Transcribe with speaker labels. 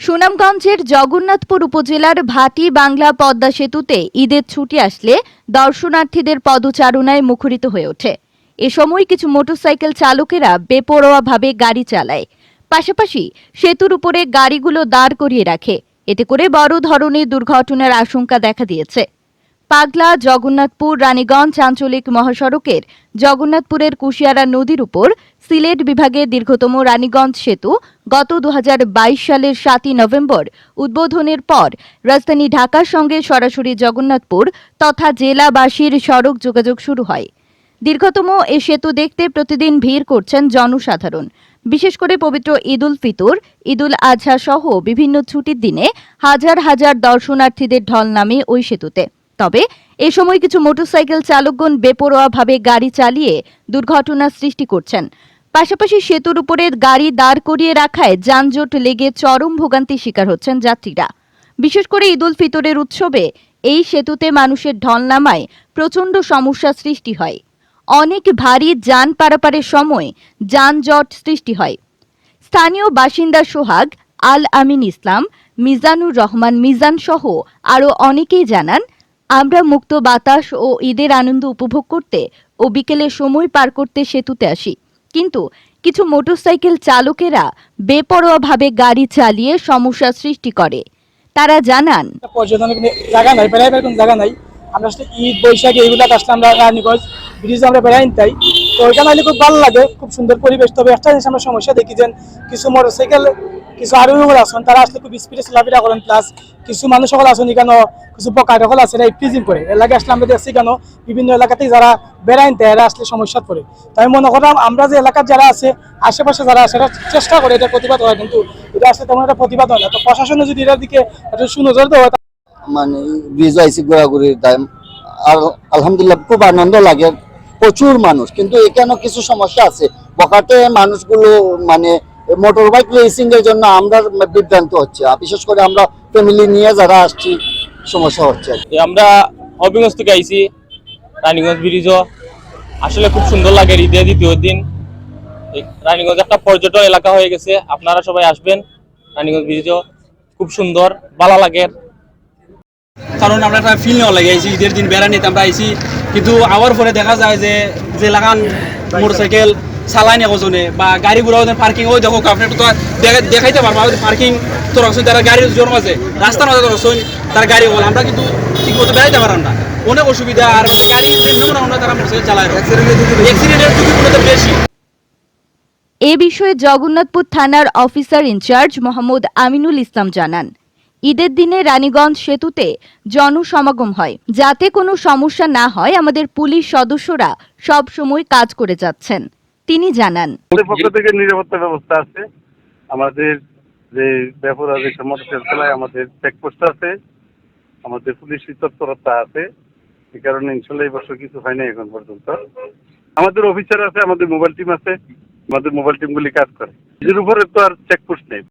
Speaker 1: সুনামগঞ্জের জগন্নাথপুর উপজেলার ভাটি বাংলা পদ্মা সেতুতে ঈদের ছুটি আসলে দর্শনার্থীদের পদচারণায় মুখরিত হয়ে ওঠে। এ সময় কিছু মোটরসাইকেল চালকেরা বেপরোয়াভাবে গাড়ি চালায়, পাশাপাশি সেতুর উপরে গাড়িগুলো দাঁড় করিয়ে রাখে। এতে করে বড় ধরনের দুর্ঘটনার আশঙ্কা দেখা দিয়েছে। পাগলা জগন্নাথপুর রানীগঞ্জ আঞ্চলিক মহাসড়কের জগন্নাথপুরের কুশিয়ারা নদীর উপর সিলেট বিভাগের দীর্ঘতম রানীগঞ্জ সেতু গত ২০২২ সালের ৭ই নভেম্বর উদ্বোধনের পর রাজধানী ঢাকার সঙ্গে সরাসরি জগন্নাথপুর তথা জেলাবাসীর সড়ক যোগাযোগ শুরু হয়। দীর্ঘতম এ সেতু দেখতে প্রতিদিন ভিড় করছেন জনসাধারণ। বিশেষ করে পবিত্র ঈদ উল ফিতর, ঈদ উল আজহা সহ বিভিন্ন ছুটির দিনে হাজার হাজার দর্শনার্থীদের ঢল নামে ওই সেতুতে। তবে এ সময় কিছু মোটরসাইকেল চালকগণ বেপরোয়াভাবে গাড়ি চালিয়ে দুর্ঘটনা সৃষ্টি করছেন। পাশাপাশি সেতুর উপরে গাড়ি দাঁড় করিয়ে রাখায় যানজট লেগে চরম ভোগান্তির শিকার হচ্ছেন যাত্রীরা। বিশেষ করে ঈদ উল ফিতরের উৎসবে এই সেতুতে মানুষের ঢল নামায় প্রচণ্ড সমস্যা সৃষ্টি হয়। অনেক ভারী যান পারাপারের সময় যানজট সৃষ্টি হয়। স্থানীয় বাসিন্দা সোহাগ, আল আমিন ইসলাম, মিজানুর রহমান মিজান সহ আরও অনেকেই জানান, আমরা মুক্ত বাতাস ও ঈদের আনন্দ উপভোগ করতে ও বিকেলে সময় পার করতে সেতুতে আসি, কিন্তু কিছু মোটরসাইকেল চালকেরা বেপরোয়াভাবে গাড়ি চালিয়ে সমস্যা সৃষ্টি করে। তারা জানান,
Speaker 2: পর্যটনের জায়গা নাই, বেড়াইবার কোনো জায়গা নাই। আমরা আসলে ঈদ বৈশাখী এইগুলো আসলে আমরা রানীগঞ্জ ব্রিজে আমরা বেড়াই তাই তো ওইখানে আসলে খুব ভালো লাগে, খুব সুন্দর পরিবেশ। তবে একটা জিনিস আমরা সমস্যা দেখি যে কিছু মোটরসাইকেল কিছু আরোহীগুলো আছেন, তারা আসলে খুব স্পিডে চলাফেরা করেন। প্লাস কিছু মানুষ সকল আছেন এখানে, কিছু পকার সকল আছে এরা ফ্রিজিং করে। এর লাগে আসলে আমরা দেখছি কেন বিভিন্ন এলাকাতেই যারা বেড়াইন তাই এরা আসলে সমস্যা পড়ে। তাই মনে করলাম আমরা যে এলাকার যারা আছে আশেপাশে যারা আছে এরা চেষ্টা করে এটা প্রতিবাদ হয়, কিন্তু এটা আসলে তেমন একটা প্রতিবাদ হয় না। তো প্রশাসনে যদি এটার দিকে একটু সুনজর দেওয়া হয়।
Speaker 3: মানে ব্রিজ আইসি ঘোরাঘুরির টাইম আর আলহামদুলিল্লাহ খুব আনন্দ লাগে, প্রচুর মানুষ। কিন্তু এখানেও কিছু সমস্যা আছে, বখাটে মানুষগুলো মানে মোটর বাইক রেসিং এর জন্য আমরা বিভ্রান্ত হচ্ছে। বিশেষ করে আমরা ফ্যামিলি নিয়ে যারা আসছি সমস্যা হচ্ছে।
Speaker 4: আমরা হবিগঞ্জ থেকে আইছি, রানীগঞ্জ ব্রিজও আসলে খুব সুন্দর লাগে। ঈদের দ্বিতীয় দিন রানীগঞ্জ একটা পর্যটন এলাকা হয়ে গেছে, আপনারা সবাই আসবেন। রানীগঞ্জ ব্রিজও খুব সুন্দর, ভালো লাগে।
Speaker 5: কারণ আমরা একটা ফিল নেওয়া লাগে আইসি ঈদের দিন বেড়ানিতে আমরা আইসি, কিন্তু আওয়ার পরে দেখা যায় যে লাগান মোটরসাইকেল চালানি ওজনে বা গাড়ি ঘোড়া পার্কিং ওই দেখো আপনি তো দেখাইতে পারবো পার্কিং তো রাখছেন, তারা গাড়ির জন্ম আছে রাস্তার মধ্যে রাখছেন, তার গাড়ি বল আমরা কিন্তু ঠিক মতো বেড়াইতে পারলাম না, অনেক অসুবিধা। আর গাড়ি তারা মোটরসাইকেল চালায়, অ্যাক্সিডেন্টের ঝুঁকি বেশি।
Speaker 1: এ বিষয়ে জগন্নাথপুর থানার অফিসার ইনচার্জ মোহাম্মদ আমিনুল ইসলাম জানান, ঈদের দিনে রানীগঞ্জ সেতুতে জনসমাগম হয়, যাতে কোনো সমস্যা না হয় আমাদের পুলিশ সদস্যরা সব সময় কাজ করে যাচ্ছেন। তিনি জানান,
Speaker 6: আমাদের পক্ষ থেকে নিরাপত্তা ব্যবস্থা আছে। আমাদের যে ব্যাপারা যে মোটরসাইকেল চালায় আমাদের চেকপোস্ট আছে, আমাদের পুলিশ তৎপরতা আছে। এই কারণে ইনশাল্লাহ এই বছর কিছু হয় না এখন পর্যন্ত। আমাদের অফিসার আছে, আমাদের মোবাইল টিম আছে, আমাদের মোবাইল টিমগুলি কাজ করে। এর উপরে তো আর চেকপোস্ট নেই।